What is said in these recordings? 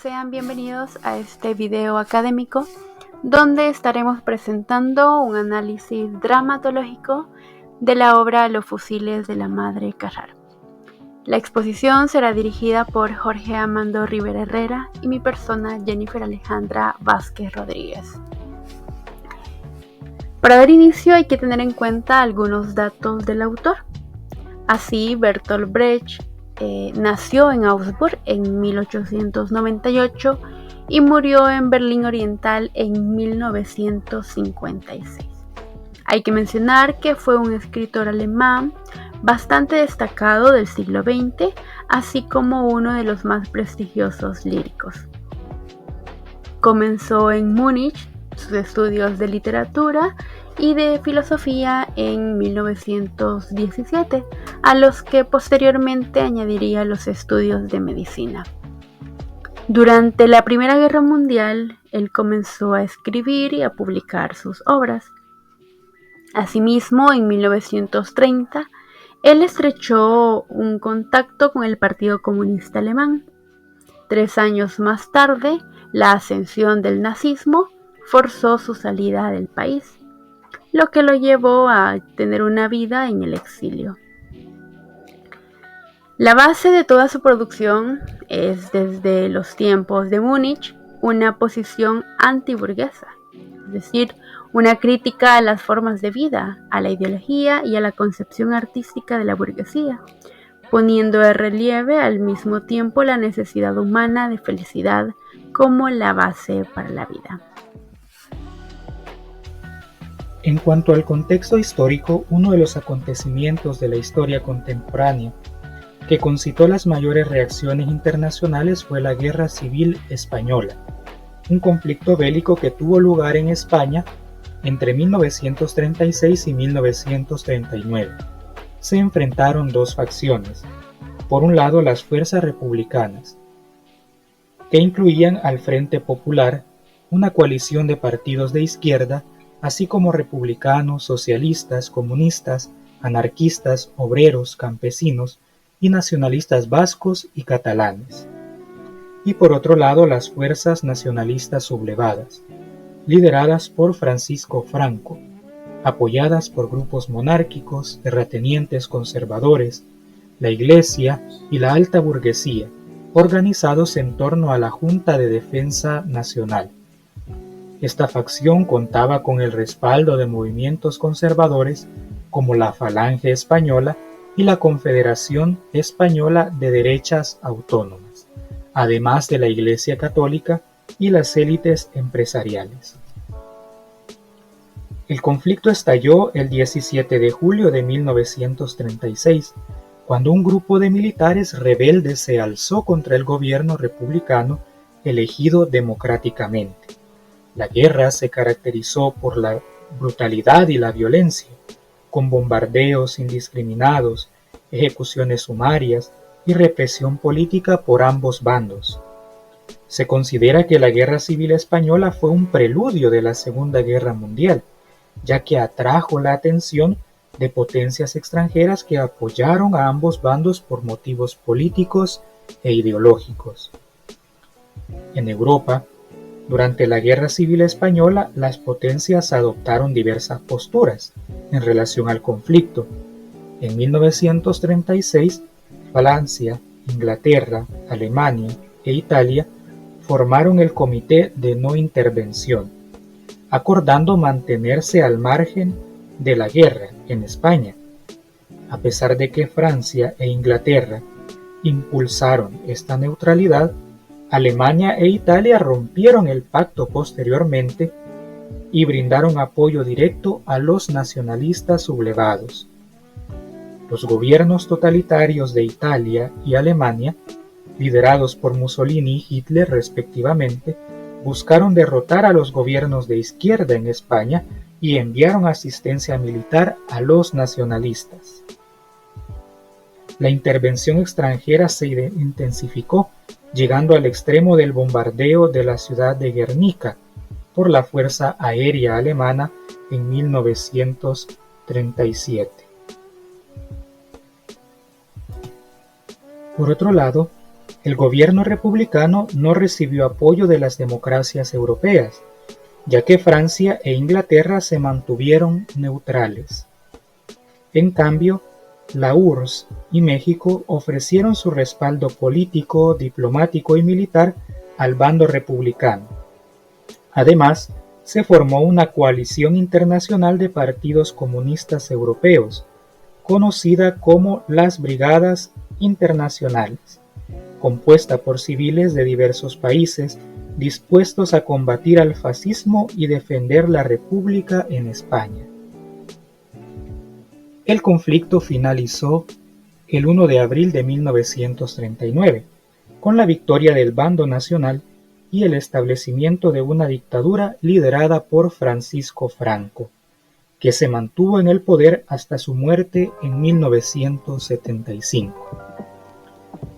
sean bienvenidos a este video académico donde estaremos presentando un análisis dramatológico de la obra Los fusiles de la Madre Carraro. La exposición será dirigida por Jorge Amando Rivera Herrera y mi persona Jennifer Alejandra Vázquez Rodríguez. Para dar inicio hay que tener en cuenta algunos datos del autor. Así, Bertolt Brecht nació en Augsburg en 1898 y murió en Berlín Oriental en 1956. Hay que mencionar que fue un escritor alemán bastante destacado del siglo XX, así como uno de los más prestigiosos líricos. Comenzó en Múnich sus estudios de literatura y de filosofía en 1917, a los que posteriormente añadiría los estudios de medicina. Durante la Primera Guerra Mundial, él comenzó a escribir y a publicar sus obras. Asimismo, en 1930, él estrechó un contacto con el Partido Comunista Alemán. 3 años más tarde, la ascensión del nazismo forzó su salida del país, lo que lo llevó a tener una vida en el exilio. La base de toda su producción es, desde los tiempos de Múnich, una posición antiburguesa, es decir, una crítica a las formas de vida, a la ideología y a la concepción artística de la burguesía, poniendo de relieve al mismo tiempo la necesidad humana de felicidad como la base para la vida. En cuanto al contexto histórico, uno de los acontecimientos de la historia contemporánea que concitó las mayores reacciones internacionales fue la Guerra Civil Española, un conflicto bélico que tuvo lugar en España entre 1936 y 1939. Se enfrentaron dos facciones. Por un lado, las fuerzas republicanas, que incluían al Frente Popular, una coalición de partidos de izquierda, así como republicanos, socialistas, comunistas, anarquistas, obreros, campesinos y nacionalistas vascos y catalanes. Y por otro lado, las fuerzas nacionalistas sublevadas, lideradas por Francisco Franco, apoyadas por grupos monárquicos, terratenientes conservadores, la Iglesia y la alta burguesía, organizados en torno a la Junta de Defensa Nacional. Esta facción contaba con el respaldo de movimientos conservadores como la Falange Española y la Confederación Española de Derechas Autónomas, además de la Iglesia Católica y las élites empresariales. El conflicto estalló el 17 de julio de 1936, cuando un grupo de militares rebeldes se alzó contra el gobierno republicano elegido democráticamente. La guerra se caracterizó por la brutalidad y la violencia, con bombardeos indiscriminados, ejecuciones sumarias y represión política por ambos bandos. Se considera que la Guerra Civil Española fue un preludio de la Segunda Guerra Mundial, ya que atrajo la atención de potencias extranjeras que apoyaron a ambos bandos por motivos políticos e ideológicos. En Europa, durante la Guerra Civil Española, las potencias adoptaron diversas posturas en relación al conflicto. En 1936, Francia, Inglaterra, Alemania e Italia formaron el Comité de No Intervención, acordando mantenerse al margen de la guerra en España. A pesar de que Francia e Inglaterra impulsaron esta neutralidad, Alemania e Italia rompieron el pacto posteriormente y brindaron apoyo directo a los nacionalistas sublevados. Los gobiernos totalitarios de Italia y Alemania, liderados por Mussolini y Hitler respectivamente, buscaron derrotar a los gobiernos de izquierda en España y enviaron asistencia militar a los nacionalistas. La intervención extranjera se intensificó, llegando al extremo del bombardeo de la ciudad de Guernica por la Fuerza Aérea Alemana en 1937. Por otro lado, El gobierno republicano no recibió apoyo de las democracias europeas, ya que Francia e Inglaterra se mantuvieron neutrales. En cambio, la URSS y México ofrecieron su respaldo político, diplomático y militar al bando republicano. Además, se formó una coalición internacional de partidos comunistas europeos, conocida como las Brigadas Internacionales, compuesta por civiles de diversos países dispuestos a combatir al fascismo y defender la República en España. El conflicto finalizó el 1 de abril de 1939, con la victoria del bando nacional y el establecimiento de una dictadura liderada por Francisco Franco, que se mantuvo en el poder hasta su muerte en 1975.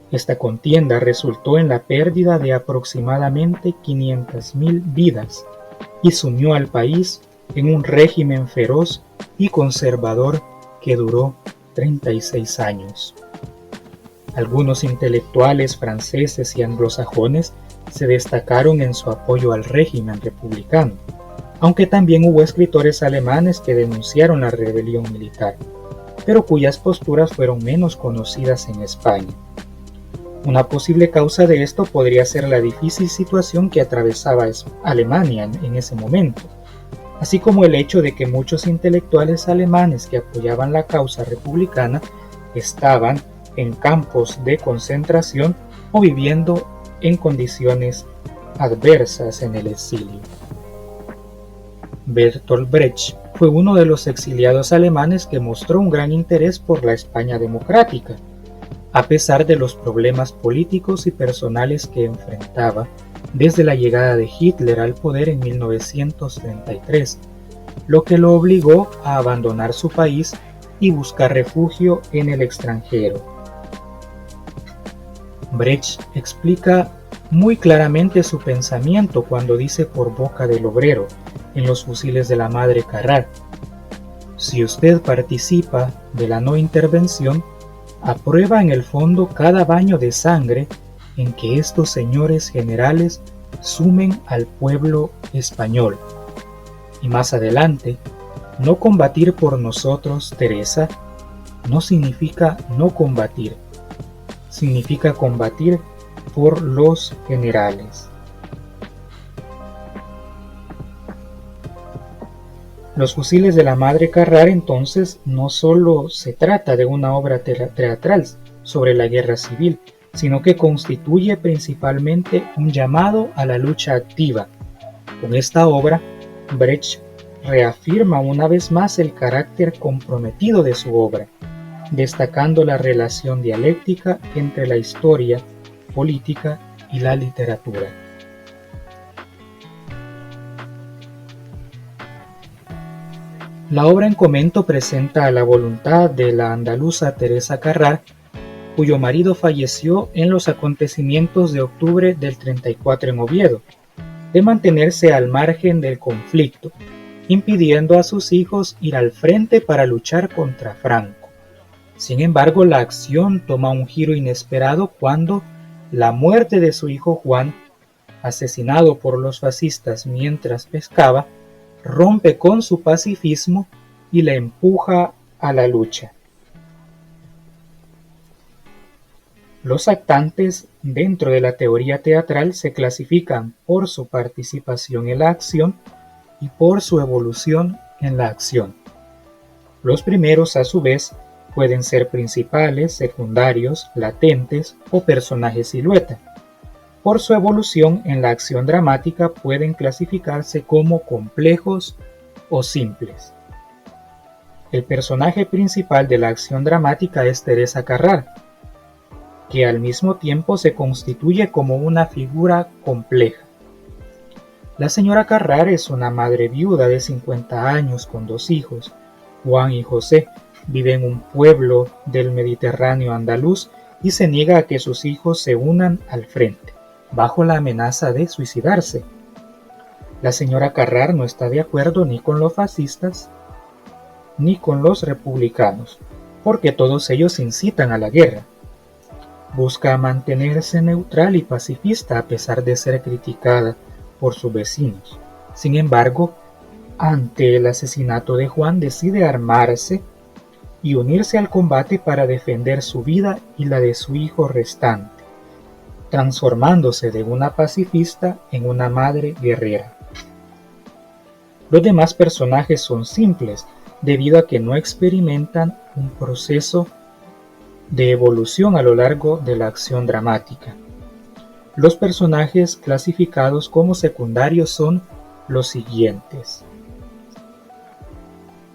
Esta contienda resultó en la pérdida de aproximadamente 500.000 vidas y sumió al país en un régimen feroz y conservador que duró 36 años. Algunos intelectuales franceses y anglosajones se destacaron en su apoyo al régimen republicano, aunque también hubo escritores alemanes que denunciaron la rebelión militar, pero cuyas posturas fueron menos conocidas en España. Una posible causa de esto podría ser la difícil situación que atravesaba Alemania en ese momento, así como el hecho de que muchos intelectuales alemanes que apoyaban la causa republicana estaban en campos de concentración o viviendo en condiciones adversas en el exilio. Bertolt Brecht fue uno de los exiliados alemanes que mostró un gran interés por la España democrática, a pesar de los problemas políticos y personales que enfrentaba desde la llegada de Hitler al poder en 1933, lo que lo obligó a abandonar su país y buscar refugio en el extranjero. Brecht explica muy claramente su pensamiento cuando dice por boca del obrero en Los fusiles de la Madre Carrá: si usted participa de la no intervención, aprueba en el fondo cada baño de sangre en que estos señores generales sumen al pueblo español. Y más adelante, no combatir por nosotros, Teresa, no significa no combatir, significa combatir por los generales. Los fusiles de la Madre Carrá entonces no solo se trata de una obra teatral sobre la guerra civil, sino que constituye principalmente un llamado a la lucha activa. Con esta obra, Brecht reafirma una vez más el carácter comprometido de su obra, destacando la relación dialéctica entre la historia, política y la literatura. La obra en comento presenta a la voluntad de la andaluza Teresa Carrá, cuyo marido falleció en los acontecimientos de octubre del 34 en Oviedo, de mantenerse al margen del conflicto, impidiendo a sus hijos ir al frente para luchar contra Franco. Sin embargo, la acción toma un giro inesperado cuando la muerte de su hijo Juan, asesinado por los fascistas mientras pescaba, rompe con su pacifismo y la empuja a la lucha. Los actantes dentro de la teoría teatral se clasifican por su participación en la acción y por su evolución en la acción. Los primeros, a su vez, pueden ser principales, secundarios, latentes o personajes silueta. Por su evolución en la acción dramática pueden clasificarse como complejos o simples. El personaje principal de la acción dramática es Teresa Carrá, que al mismo tiempo se constituye como una figura compleja. La señora Carrá es una madre viuda de 50 años con 2 hijos. Juan y José viven en un pueblo del Mediterráneo andaluz y se niega a que sus hijos se unan al frente, bajo la amenaza de suicidarse. La señora Carrá no está de acuerdo ni con los fascistas ni con los republicanos, porque todos ellos incitan a la guerra. Busca mantenerse neutral y pacifista a pesar de ser criticada por sus vecinos. Sin embargo, ante el asesinato de Juan decide armarse y unirse al combate para defender su vida y la de su hijo restante, transformándose de una pacifista en una madre guerrera. Los demás personajes son simples, debido a que no experimentan un proceso de evolución a lo largo de la acción dramática. Los personajes clasificados como secundarios son los siguientes.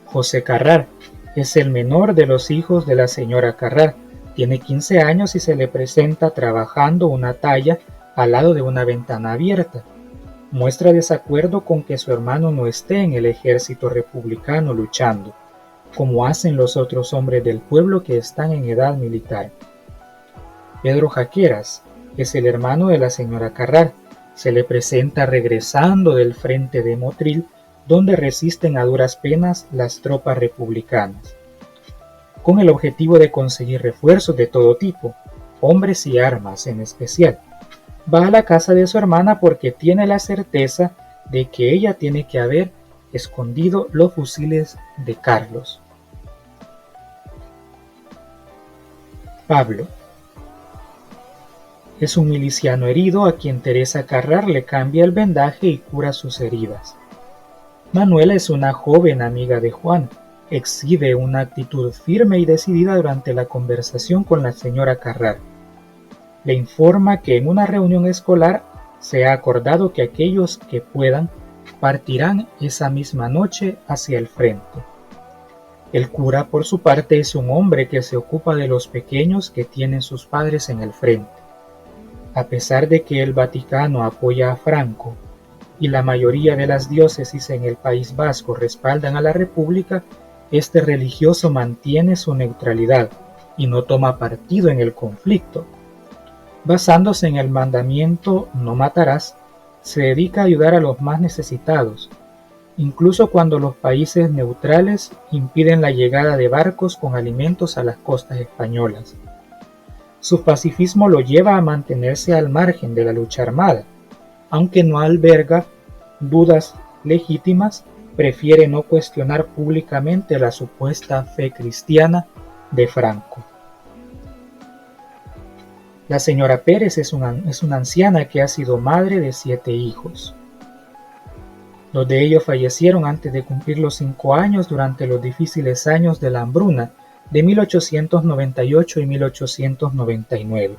José Carrar es el menor de los hijos de la señora Carrar. Tiene 15 años y se le presenta trabajando una talla al lado de una ventana abierta. Muestra desacuerdo con que su hermano no esté en el ejército republicano luchando, como hacen los otros hombres del pueblo que están en edad militar. Pedro Jaqueras es el hermano de la señora Carrar. Se le presenta regresando del frente de Motril, donde resisten a duras penas las tropas republicanas, con el objetivo de conseguir refuerzos de todo tipo, hombres y armas en especial. Va a la casa de su hermana porque tiene la certeza de que ella tiene que haber escondido los fusiles de Carlos. Pablo es un miliciano herido a quien Teresa Carrar le cambia el vendaje y cura sus heridas. Manuela es una joven amiga de Juan. Exhibe una actitud firme y decidida durante la conversación con la señora Carrar. Le informa que en una reunión escolar se ha acordado que aquellos que puedan partirán esa misma noche hacia el frente. El cura, por su parte, es un hombre que se ocupa de los pequeños que tienen sus padres en el frente. A pesar de que el Vaticano apoya a Franco y la mayoría de las diócesis en el País Vasco respaldan a la República, este religioso mantiene su neutralidad y no toma partido en el conflicto. Basándose en el mandamiento "no matarás", se dedica a ayudar a los más necesitados, incluso cuando los países neutrales impiden la llegada de barcos con alimentos a las costas españolas. Su pacifismo lo lleva a mantenerse al margen de la lucha armada. Aunque no alberga dudas legítimas, prefiere no cuestionar públicamente la supuesta fe cristiana de Franco. La señora Pérez es una anciana que ha sido madre de 7 hijos. 2 de ellos fallecieron antes de cumplir los 5 años durante los difíciles años de la hambruna de 1898 y 1899.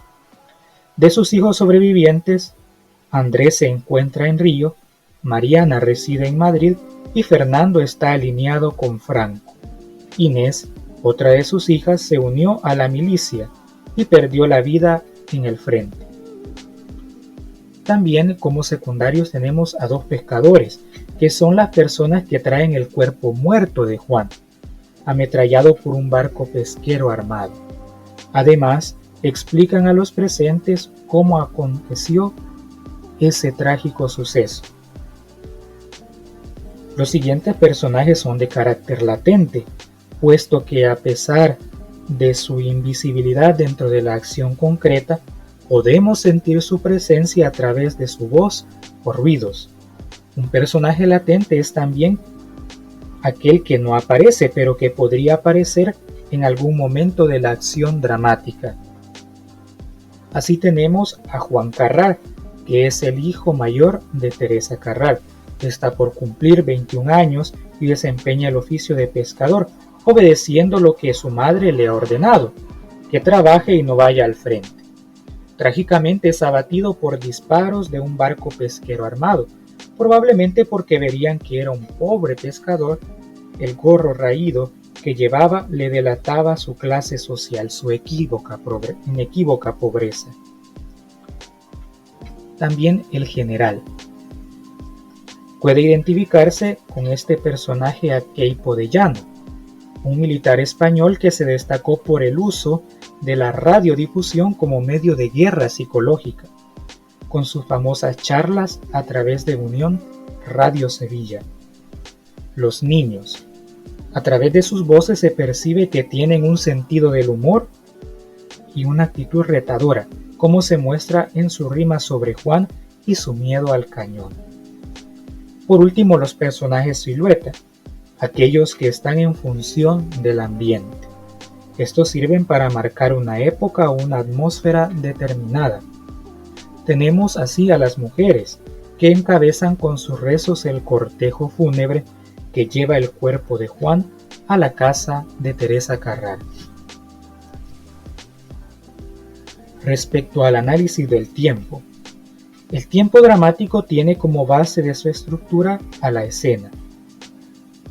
De sus hijos sobrevivientes, Andrés se encuentra en Río, Mariana reside en Madrid y Fernando está alineado con Franco. Inés, otra de sus hijas, se unió a la milicia y perdió la vida en el frente. También como secundarios tenemos a 2 pescadores, que son las personas que traen el cuerpo muerto de Juan, ametrallado por un barco pesquero armado. Además, explican a los presentes cómo aconteció ese trágico suceso. Los siguientes personajes son de carácter latente, puesto que a pesar de su invisibilidad dentro de la acción concreta, podemos sentir su presencia a través de su voz o ruidos. Un personaje latente es también aquel que no aparece, pero que podría aparecer en algún momento de la acción dramática. Así tenemos a Juan Carrar, que es el hijo mayor de Teresa Carrar. Está por cumplir 21 años y desempeña el oficio de pescador, obedeciendo lo que su madre le ha ordenado, que trabaje y no vaya al frente. Trágicamente es abatido por disparos de un barco pesquero armado, probablemente porque verían que era un pobre pescador. El gorro raído que llevaba le delataba su clase social, su inequívoca pobreza. También el general puede identificarse con este personaje Queipo de Llano, un militar español que se destacó por el uso de la radiodifusión como medio de guerra psicológica, con sus famosas charlas a través de Unión Radio Sevilla. Los niños. A través de sus voces se percibe que tienen un sentido del humor y una actitud retadora, como se muestra en su rima sobre Juan y su miedo al cañón. Por último, los personajes silueta, aquellos que están en función del ambiente. Estos sirven para marcar una época o una atmósfera determinada. Tenemos así a las mujeres, que encabezan con sus rezos el cortejo fúnebre que lleva el cuerpo de Juan a la casa de Teresa Carrár. Respecto al análisis del tiempo, el tiempo dramático tiene como base de su estructura a la escena,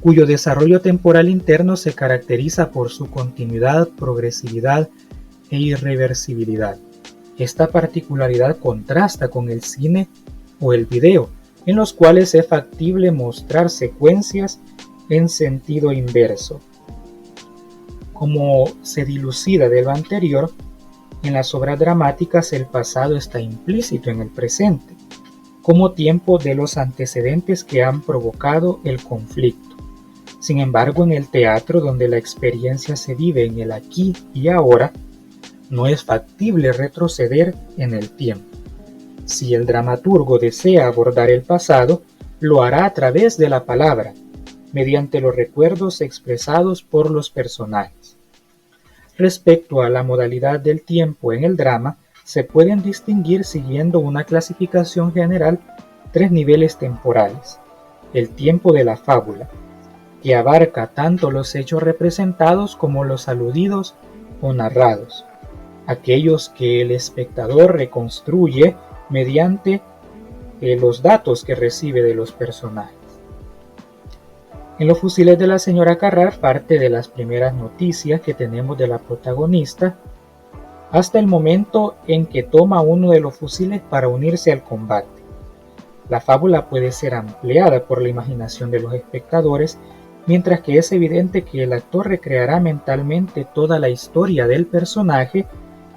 cuyo desarrollo temporal interno se caracteriza por su continuidad, progresividad e irreversibilidad. Esta particularidad contrasta con el cine o el video, en los cuales es factible mostrar secuencias en sentido inverso. Como se dilucida de lo anterior, en las obras dramáticas el pasado está implícito en el presente, como tiempo de los antecedentes que han provocado el conflicto. Sin embargo, en el teatro, donde la experiencia se vive en el aquí y ahora, no es factible retroceder en el tiempo. Si el dramaturgo desea abordar el pasado, lo hará a través de la palabra, mediante los recuerdos expresados por los personajes. Respecto a la modalidad del tiempo en el drama, se pueden distinguir siguiendo una clasificación general 3 niveles temporales. El tiempo de la fábula, que abarca tanto los hechos representados como los aludidos o narrados, aquellos que el espectador reconstruye mediante los datos que recibe de los personajes. En Los fusiles de la señora Carrár parte de las primeras noticias que tenemos de la protagonista hasta el momento en que toma uno de los fusiles para unirse al combate. La fábula puede ser ampliada por la imaginación de los espectadores, mientras que es evidente que el actor recreará mentalmente toda la historia del personaje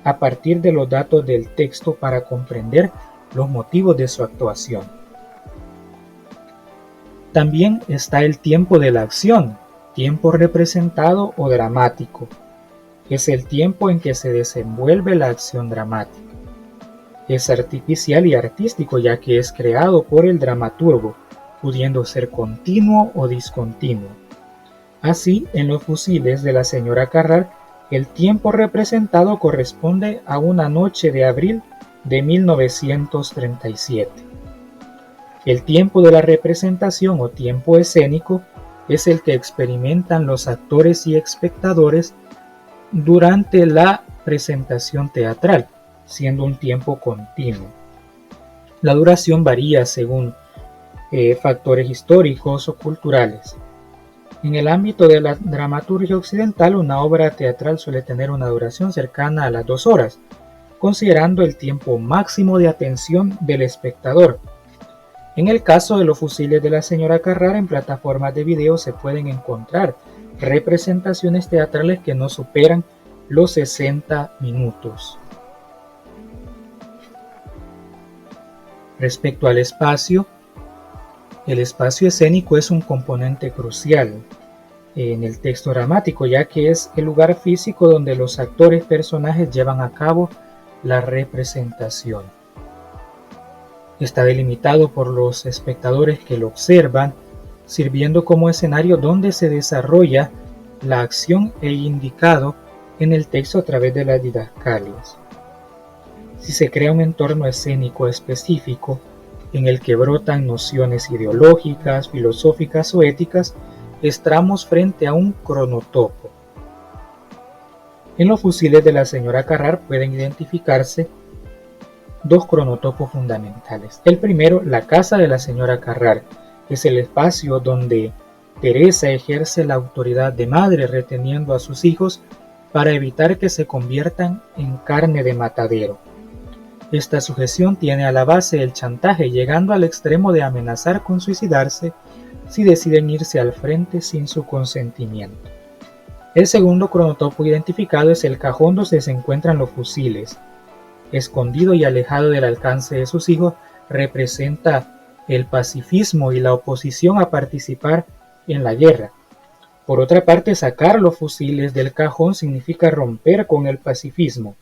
a partir de los datos del texto para comprender los motivos de su actuación. También está el tiempo de la acción, tiempo representado o dramático. Es el tiempo en que se desenvuelve la acción dramática. Es artificial y artístico, ya que es creado por el dramaturgo, pudiendo ser continuo o discontinuo. Así, en Los fusiles de la señora Carrár, el tiempo representado corresponde a una noche de abril de 1937. El tiempo de la representación o tiempo escénico es el que experimentan los actores y espectadores durante la presentación teatral, siendo un tiempo continuo. La duración varía según factores históricos o culturales. En el ámbito de la dramaturgia occidental, una obra teatral suele tener una duración cercana a las 2 horas, considerando el tiempo máximo de atención del espectador. En el caso de Los fusiles de la señora Carrár, en plataformas de video se pueden encontrar representaciones teatrales que no superan los 60 minutos. Respecto al espacio, el espacio escénico es un componente crucial en el texto dramático, ya que es el lugar físico donde los actores personajes llevan a cabo la representación. Está delimitado por los espectadores que lo observan, sirviendo como escenario donde se desarrolla la acción e indicado en el texto a través de las didascalias. Si se crea un entorno escénico específico en el que brotan nociones ideológicas, filosóficas o éticas, estamos frente a un cronotopo. En Los fusiles de la señora Carrár pueden identificarse 2 cronotopos fundamentales. El primero, la casa de la señora Carrár, es el espacio donde Teresa ejerce la autoridad de madre reteniendo a sus hijos para evitar que se conviertan en carne de matadero. Esta sujeción tiene a la base el chantaje, llegando al extremo de amenazar con suicidarse si deciden irse al frente sin su consentimiento. El segundo cronotopo identificado es el cajón donde se encuentran los fusiles. Escondido y alejado del alcance de sus hijos, representa el pacifismo y la oposición a participar en la guerra. Por otra parte, sacar los fusiles del cajón significa romper con el pacifismo,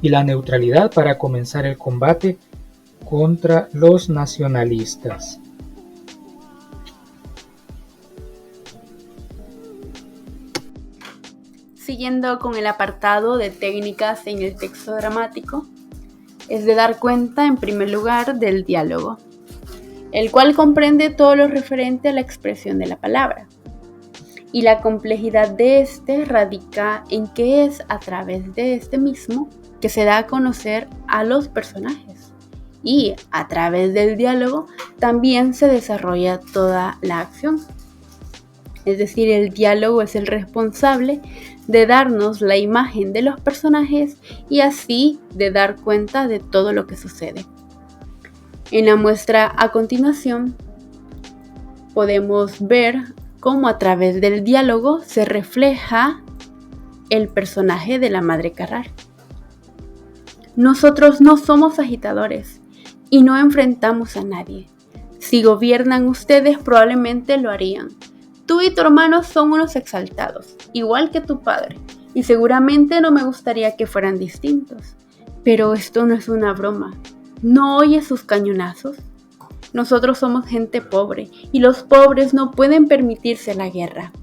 y la neutralidad para comenzar el combate contra los nacionalistas. Siguiendo con el apartado de técnicas en el texto dramático, es de dar cuenta en primer lugar del diálogo, el cual comprende todo lo referente a la expresión de la palabra. Y la complejidad de este radica en que es a través de este mismo que se da a conocer a los personajes. Y a través del diálogo también se desarrolla toda la acción. Es decir, el diálogo es el responsable de darnos la imagen de los personajes y así de dar cuenta de todo lo que sucede. En la muestra a continuación podemos ver cómo a través del diálogo se refleja el personaje de la madre Carrara. Nosotros no somos agitadores y no enfrentamos a nadie. Si gobiernan ustedes probablemente lo harían. Tú y tu hermano son unos exaltados, igual que tu padre, y seguramente no me gustaría que fueran distintos. Pero esto no es una broma. ¿No oyes sus cañonazos? Nosotros somos gente pobre, y los pobres no pueden permitirse la guerra.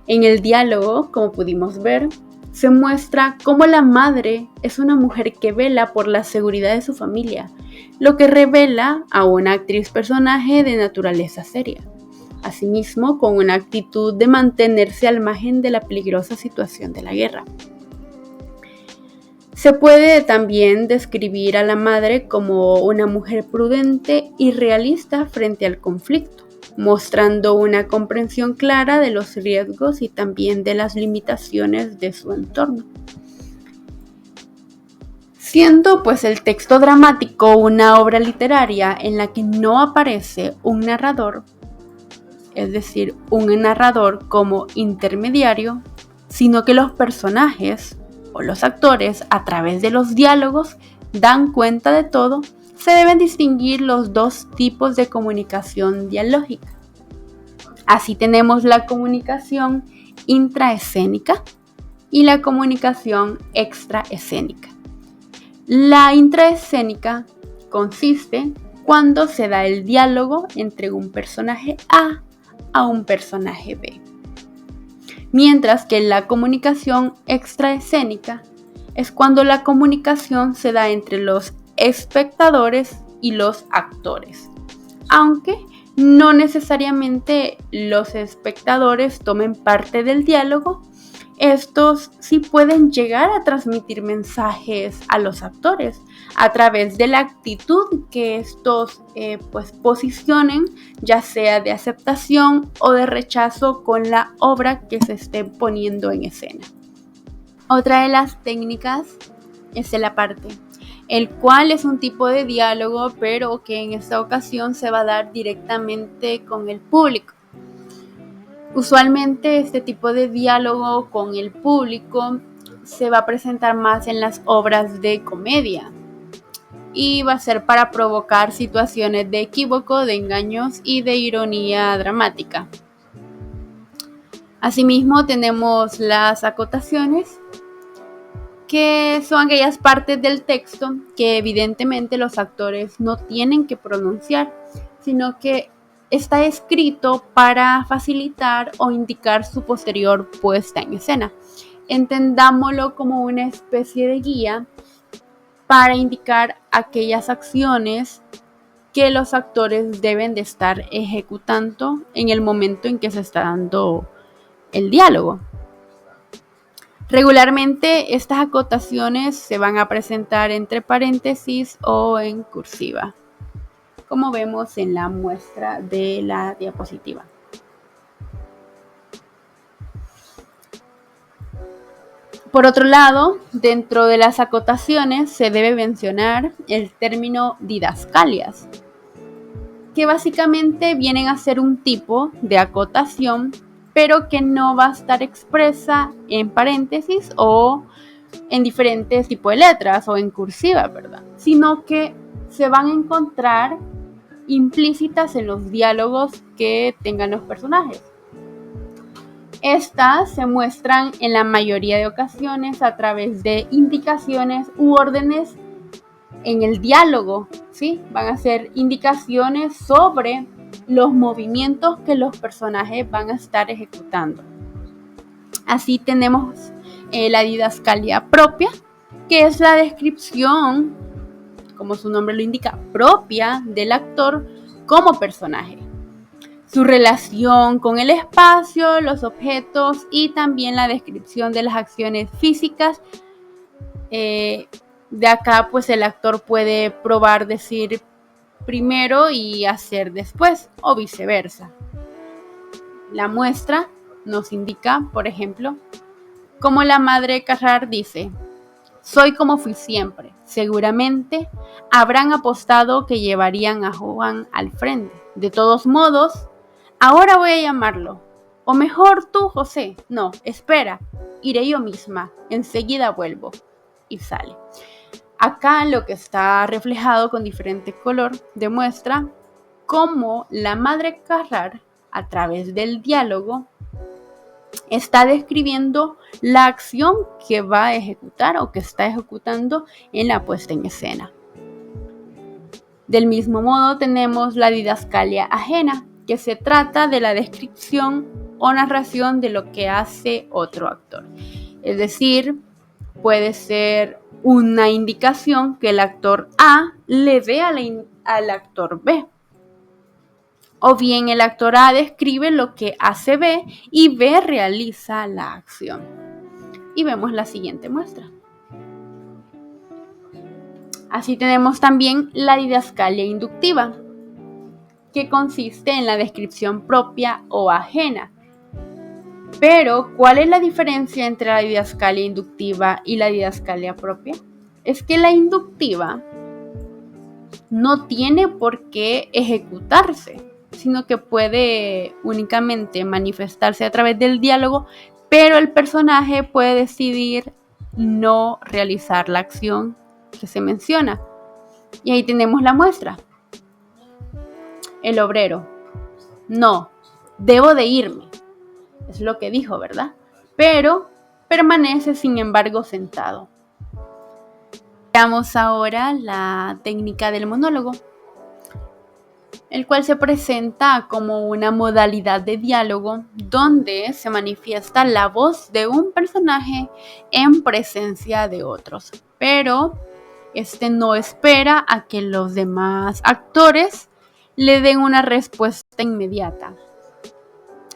En el diálogo, como pudimos ver, se muestra cómo la madre es una mujer que vela por la seguridad de su familia, lo que revela a una actriz personaje de naturaleza seria. Asimismo, con una actitud de mantenerse al margen de la peligrosa situación de la guerra. Se puede también describir a la madre como una mujer prudente y realista frente al conflicto, mostrando una comprensión clara de los riesgos y también de las limitaciones de su entorno. Siendo pues el texto dramático una obra literaria en la que no aparece un narrador, es decir, un narrador como intermediario, sino que los personajes o los actores a través de los diálogos dan cuenta de todo, se deben distinguir los dos tipos de comunicación dialógica. Así tenemos la comunicación intraescénica y la comunicación extraescénica. La intraescénica consiste cuando se da el diálogo entre un personaje A a un personaje B. Mientras que la comunicación extraescénica es cuando la comunicación se da entre los espectadores y los actores, aunque no necesariamente los espectadores tomen parte del diálogo. Estos sí pueden llegar a transmitir mensajes a los actores a través de la actitud que estos posicionen, ya sea de aceptación o de rechazo con la obra que se esté poniendo en escena. Otra de las técnicas es el aparte, el cual es un tipo de diálogo, pero que en esta ocasión se va a dar directamente con el público. Usualmente este tipo de diálogo con el público se va a presentar más en las obras de comedia y va a ser para provocar situaciones de equívoco, de engaños y de ironía dramática. Asimismo tenemos las acotaciones, que son aquellas partes del texto que evidentemente los actores no tienen que pronunciar, sino que está escrito para facilitar o indicar su posterior puesta en escena. Entendámoslo como una especie de guía para indicar aquellas acciones que los actores deben de estar ejecutando en el momento en que se está dando el diálogo. Regularmente estas acotaciones se van a presentar entre paréntesis o en cursiva, como vemos en la muestra de la diapositiva. Por otro lado, dentro de las acotaciones se debe mencionar el término didascalias, que básicamente vienen a ser un tipo de acotación, pero que no va a estar expresa en paréntesis o en diferentes tipos de letras o en cursiva, ¿verdad? Sino que se van a encontrar implícitas en los diálogos que tengan los personajes. Estas se muestran en la mayoría de ocasiones a través de indicaciones u órdenes en el diálogo, ¿sí? Van a ser indicaciones sobre los movimientos que los personajes van a estar ejecutando. Así tenemos la didascalia propia, que es la descripción, como su nombre lo indica, propia del actor como personaje. Su relación con el espacio, los objetos y también la descripción de las acciones físicas. De acá pues el actor puede probar decir primero y hacer después o viceversa. La muestra nos indica, por ejemplo, como la madre Carrar dice: soy como fui siempre, seguramente habrán apostado que llevarían a Juan al frente. De todos modos, ahora voy a llamarlo. O mejor tú, José. No, espera, iré yo misma, enseguida vuelvo. Y sale. Acá lo que está reflejado con diferente color demuestra cómo la madre Carrar, a través del diálogo, está describiendo la acción que va a ejecutar o que está ejecutando en la puesta en escena. Del mismo modo tenemos la didascalia ajena, que se trata de la descripción o narración de lo que hace otro actor. Es decir, puede ser una indicación que el actor A le dé al actor B. O bien el actor A describe lo que hace B y B realiza la acción. Y vemos la siguiente muestra. Así tenemos también la didascalia inductiva, que consiste en la descripción propia o ajena. Pero, ¿cuál es la diferencia entre la didascalia inductiva y la didascalia propia? Es que la inductiva no tiene por qué ejecutarse, sino que puede únicamente manifestarse a través del diálogo, pero el personaje puede decidir no realizar la acción que se menciona. Y ahí tenemos la muestra. El obrero: no, debo de irme. Es lo que dijo, ¿verdad? Pero permanece, sin embargo, sentado. Veamos ahora la técnica del monólogo, el cual se presenta como una modalidad de diálogo donde se manifiesta la voz de un personaje en presencia de otros, pero este no espera a que los demás actores le den una respuesta inmediata.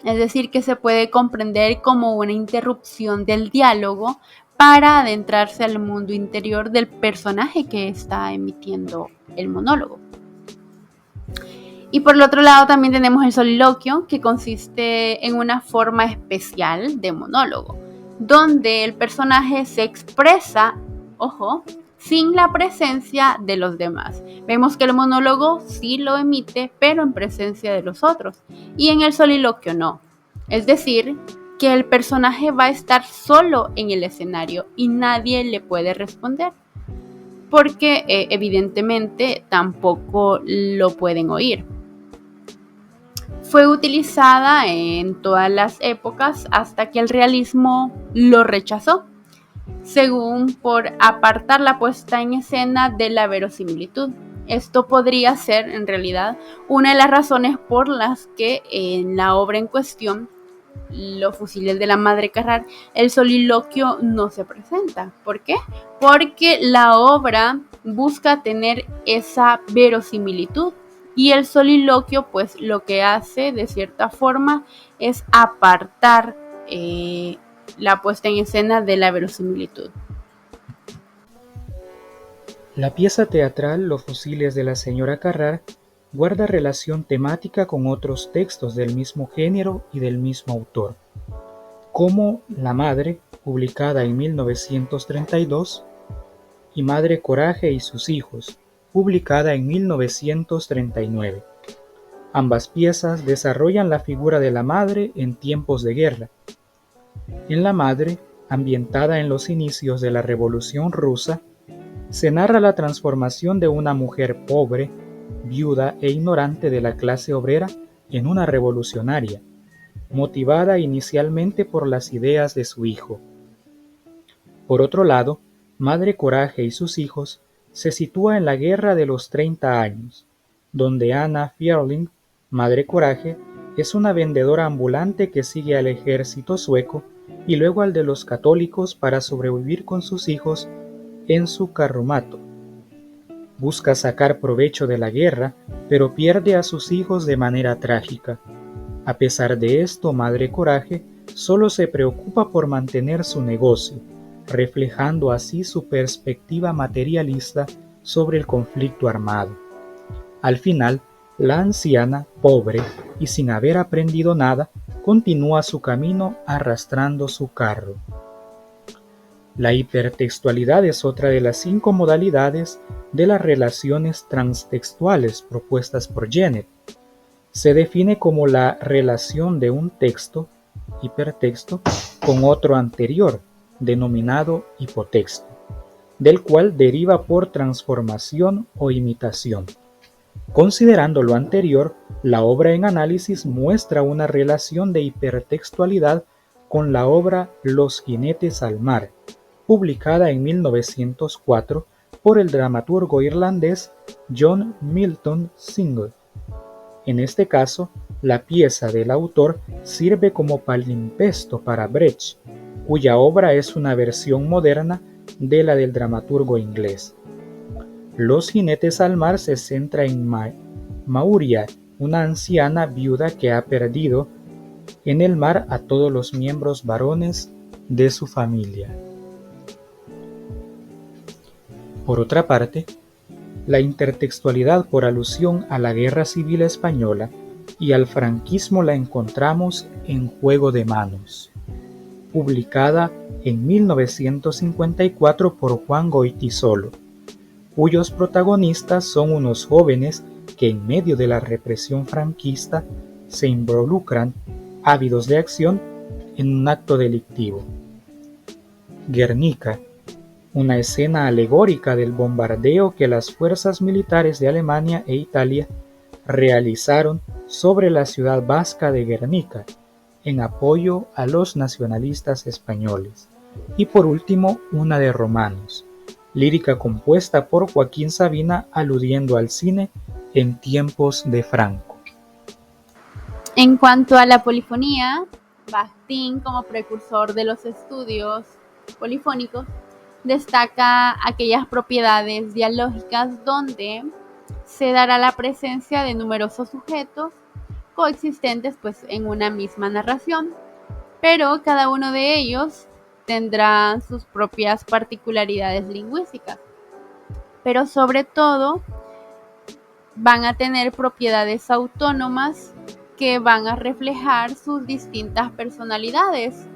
Es decir, que se puede comprender como una interrupción del diálogo para adentrarse al mundo interior del personaje que está emitiendo el monólogo. Y por el otro lado también tenemos el soliloquio, que consiste en una forma especial de monólogo, donde el personaje se expresa, ojo, sin la presencia de los demás. Vemos que el monólogo sí lo emite, pero en presencia de los otros, y en el soliloquio no. Es decir, que el personaje va a estar solo en el escenario y nadie le puede responder, porque evidentemente tampoco lo pueden oír. Fue utilizada en todas las épocas hasta que el realismo lo rechazó, según por apartar la puesta en escena de la verosimilitud. Esto podría ser, en realidad, una de las razones por las que en la obra en cuestión, Los fusiles de la madre Carrar, el soliloquio no se presenta. ¿Por qué? Porque la obra busca tener esa verosimilitud. Y el soliloquio, pues lo que hace de cierta forma es apartar la puesta en escena de la verosimilitud. La pieza teatral Los fusiles de la señora Carrar guarda relación temática con otros textos del mismo género y del mismo autor, como La Madre, publicada en 1932, y Madre Coraje y sus hijos, publicada en 1939. Ambas piezas desarrollan la figura de la madre en tiempos de guerra. En La Madre, ambientada en los inicios de la Revolución Rusa, se narra la transformación de una mujer pobre, viuda e ignorante de la clase obrera en una revolucionaria, motivada inicialmente por las ideas de su hijo. Por otro lado, Madre Coraje y sus hijos se sitúa en la Guerra de los 30 años, donde Anna Fierling, Madre Coraje, es una vendedora ambulante que sigue al ejército sueco y luego al de los católicos para sobrevivir con sus hijos en su carromato. Busca sacar provecho de la guerra, pero pierde a sus hijos de manera trágica. A pesar de esto, Madre Coraje solo se preocupa por mantener su negocio, reflejando así su perspectiva materialista sobre el conflicto armado. Al final, la anciana, pobre y sin haber aprendido nada, continúa su camino arrastrando su carro. La hipertextualidad es otra de las 5 modalidades de las relaciones transtextuales propuestas por Jennett. Se define como la relación de un texto, hipertexto, con otro anterior, denominado hipotexto, del cual deriva por transformación o imitación. Considerando lo anterior, la obra en análisis muestra una relación de hipertextualidad con la obra Los jinetes al mar, publicada en 1904 por el dramaturgo irlandés John Milton Synge. En este caso, la pieza del autor sirve como palimpsesto para Brecht, cuya obra es una versión moderna de la del dramaturgo inglés. Los jinetes al mar se centra en Mauria, una anciana viuda que ha perdido en el mar a todos los miembros varones de su familia. Por otra parte, la intertextualidad por alusión a la Guerra Civil Española y al franquismo la encontramos en Juego de Manos, publicada en 1954 por Juan Goytisolo, cuyos protagonistas son unos jóvenes que en medio de la represión franquista se involucran, ávidos de acción, en un acto delictivo. Guernica, una escena alegórica del bombardeo que las fuerzas militares de Alemania e Italia realizaron sobre la ciudad vasca de Guernica, en apoyo a los nacionalistas españoles. Y por último, una de Romanos, lírica compuesta por Joaquín Sabina aludiendo al cine en tiempos de Franco. En cuanto a la polifonía, Bakhtin, como precursor de los estudios polifónicos, destaca aquellas propiedades dialógicas donde se dará la presencia de numerosos sujetos coexistentes en una misma narración, pero cada uno de ellos tendrá sus propias particularidades lingüísticas, pero sobre todo van a tener propiedades autónomas que van a reflejar sus distintas personalidades,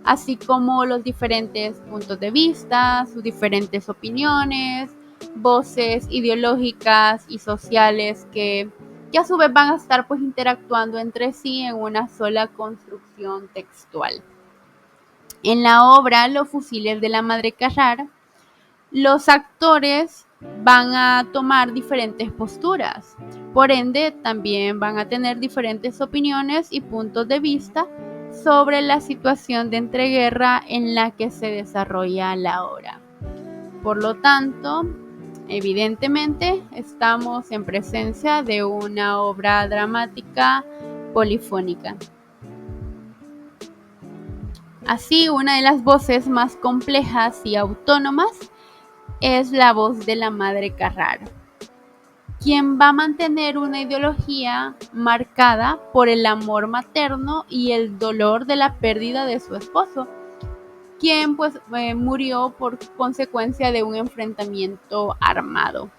así como los diferentes puntos de vista, sus diferentes opiniones, voces ideológicas y sociales que a su vez van a estar interactuando entre sí en una sola construcción textual. En la obra Los fusiles de la Madre Carrara, los actores van a tomar diferentes posturas, por ende también van a tener diferentes opiniones y puntos de vista sobre la situación de entreguerra en la que se desarrolla la obra. Por lo tanto, evidentemente estamos en presencia de una obra dramática polifónica. Así, una de las voces más complejas y autónomas es la voz de la Madre Carrara, quien va a mantener una ideología marcada por el amor materno y el dolor de la pérdida de su esposo, quien murió por consecuencia de un enfrentamiento armado.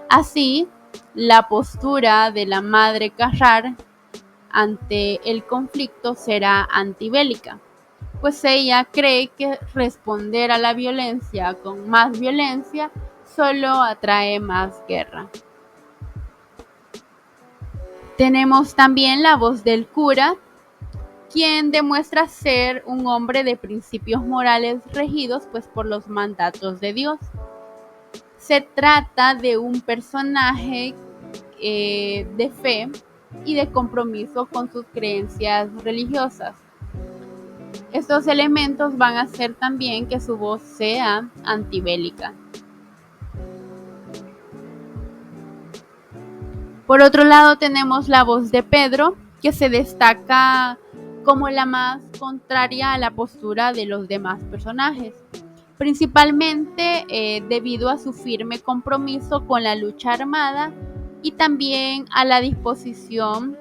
Así, la postura de la Madre Carrara ante el conflicto será antibélica, pues ella cree que responder a la violencia con más violencia solo atrae más guerra. Tenemos también la voz del cura, quien demuestra ser un hombre de principios morales regidos por los mandatos de Dios. Se trata de un personaje de fe y de compromiso con sus creencias religiosas. Estos elementos van a hacer también que su voz sea antibélica. Por otro lado tenemos la voz de Pedro, que se destaca como la más contraria a la postura de los demás personajes, principalmente debido a su firme compromiso con la lucha armada y también a la disposición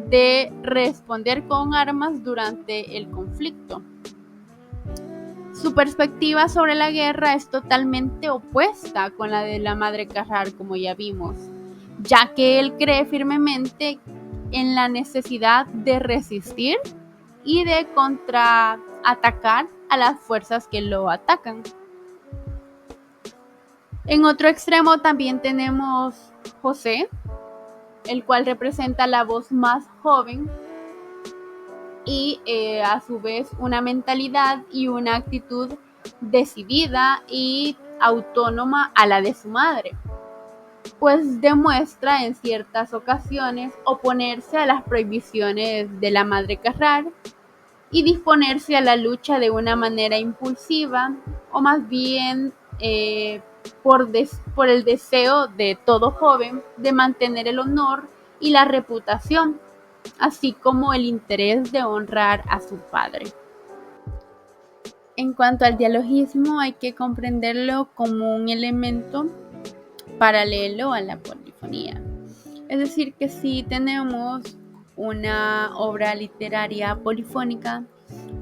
de responder con armas durante el conflicto. Su perspectiva sobre la guerra es totalmente opuesta con la de la madre Carrar, como ya vimos, ya que él cree firmemente en la necesidad de resistir y de contraatacar a las fuerzas que lo atacan. En otro extremo también tenemos José, el cual representa la voz más joven y a su vez una mentalidad y una actitud decidida y autónoma a la de su madre, pues demuestra en ciertas ocasiones oponerse a las prohibiciones de la madre Carrar y disponerse a la lucha de una manera impulsiva, o más bien por el deseo de todo joven de mantener el honor y la reputación, así como el interés de honrar a su padre. En cuanto al dialogismo, hay que comprenderlo como un elemento paralelo a la polifonía. Es decir, que si tenemos una obra literaria polifónica,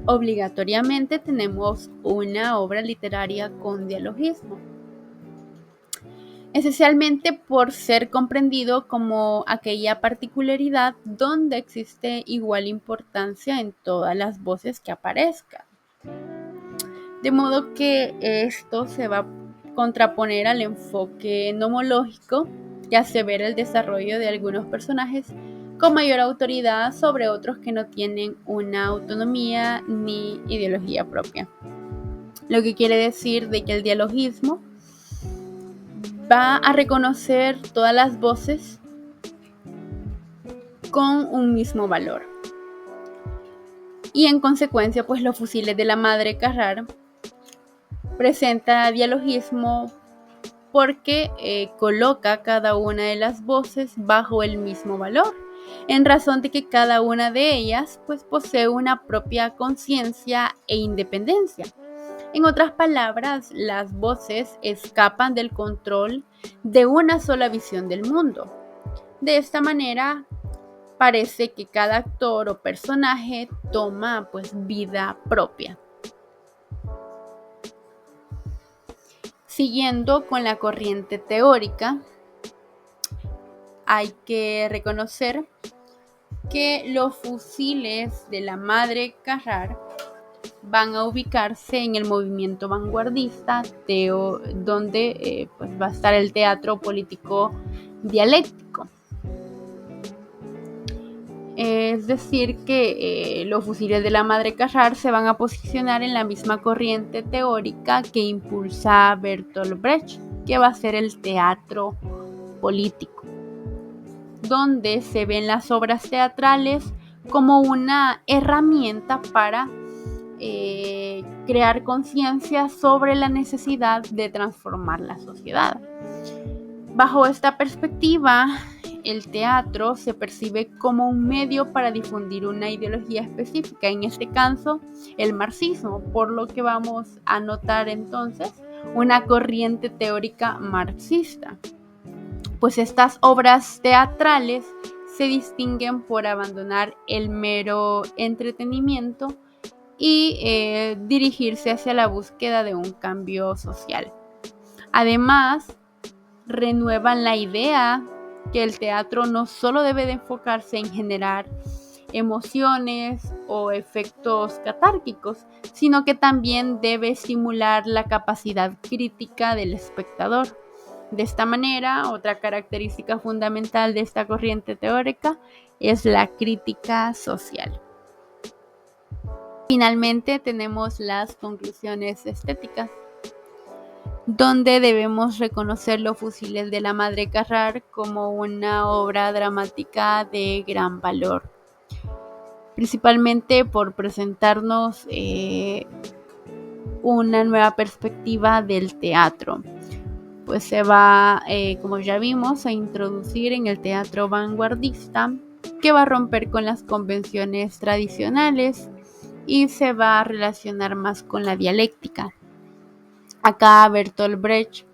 obligatoriamente tenemos una obra literaria con dialogismo, esencialmente por ser comprendido como aquella particularidad donde existe igual importancia en todas las voces que aparezcan. De modo que esto se va a contraponer al enfoque nomológico que hace ver el desarrollo de algunos personajes con mayor autoridad sobre otros que no tienen una autonomía ni ideología propia. Lo que quiere decir de que el dialogismo va a reconocer todas las voces con un mismo valor. Y en consecuencia, pues los fusiles de la madre Carrar presenta dialogismo porque coloca cada una de las voces bajo el mismo valor, en razón de que cada una de ellas pues posee una propia conciencia e independencia. En otras palabras, las voces escapan del control de una sola visión del mundo. De esta manera, parece que cada actor o personaje toma pues vida propia. Siguiendo con la corriente teórica, hay que reconocer que los fusiles de la madre Carrar van a ubicarse en el movimiento vanguardista, donde pues va a estar el teatro político dialéctico. Es decir, que los fusiles de la madre Carrar se van a posicionar en la misma corriente teórica que impulsa Bertolt Brecht, que va a ser el teatro político, donde se ven las obras teatrales como una herramienta para crear conciencia sobre la necesidad de transformar la sociedad. Bajo esta perspectiva, el teatro se percibe como un medio para difundir una ideología específica, en este caso el marxismo, por lo que vamos a notar entonces una corriente teórica marxista. Pues estas obras teatrales se distinguen por abandonar el mero entretenimiento y dirigirse hacia la búsqueda de un cambio social. Además, renuevan la idea que el teatro no solo debe de enfocarse en generar emociones o efectos catárquicos, sino que también debe estimular la capacidad crítica del espectador. De esta manera, otra característica fundamental de esta corriente teórica es la crítica social. Finalmente tenemos las conclusiones estéticas. donde debemos reconocer Los fusiles de la Madre Carrar como una obra dramática de gran valor, principalmente por presentarnos una nueva perspectiva del teatro. Pues se va, como ya vimos, a introducir en el teatro vanguardista, que va a romper con las convenciones tradicionales y se va a relacionar más con la dialéctica. Acá Bertolt Brecht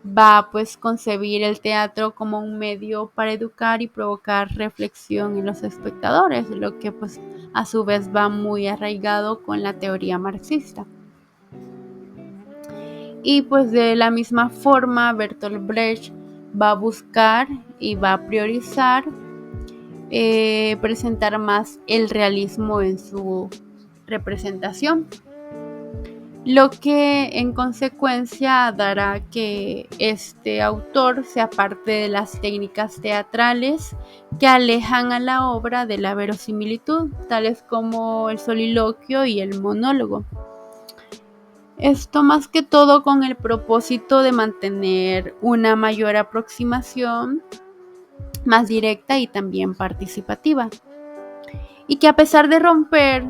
va pues concebir el teatro como un medio para educar y provocar reflexión en los espectadores, lo que pues a su vez va muy arraigado con la teoría marxista. Y pues de la misma forma Bertolt Brecht va a buscar y va a priorizar presentar más el realismo en su representación, lo que en consecuencia dará que este autor se aparte de las técnicas teatrales que alejan a la obra de la verosimilitud, tales como el soliloquio y el monólogo. Esto más que todo con el propósito de mantener una mayor aproximación, más directa y también participativa. Y que a pesar de romper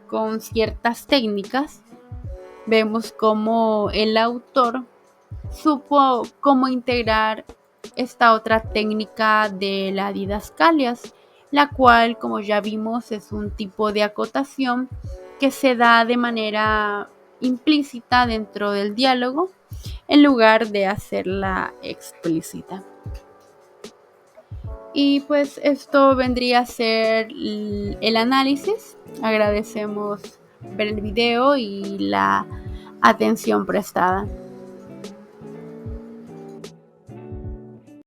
con ciertas técnicas, vemos cómo el autor supo cómo integrar esta otra técnica de la didascalia, la cual, como ya vimos, es un tipo de acotación que se da de manera implícita dentro del diálogo en lugar de hacerla explícita. Y pues esto vendría a ser el análisis. Agradecemos ver el video y la atención prestada.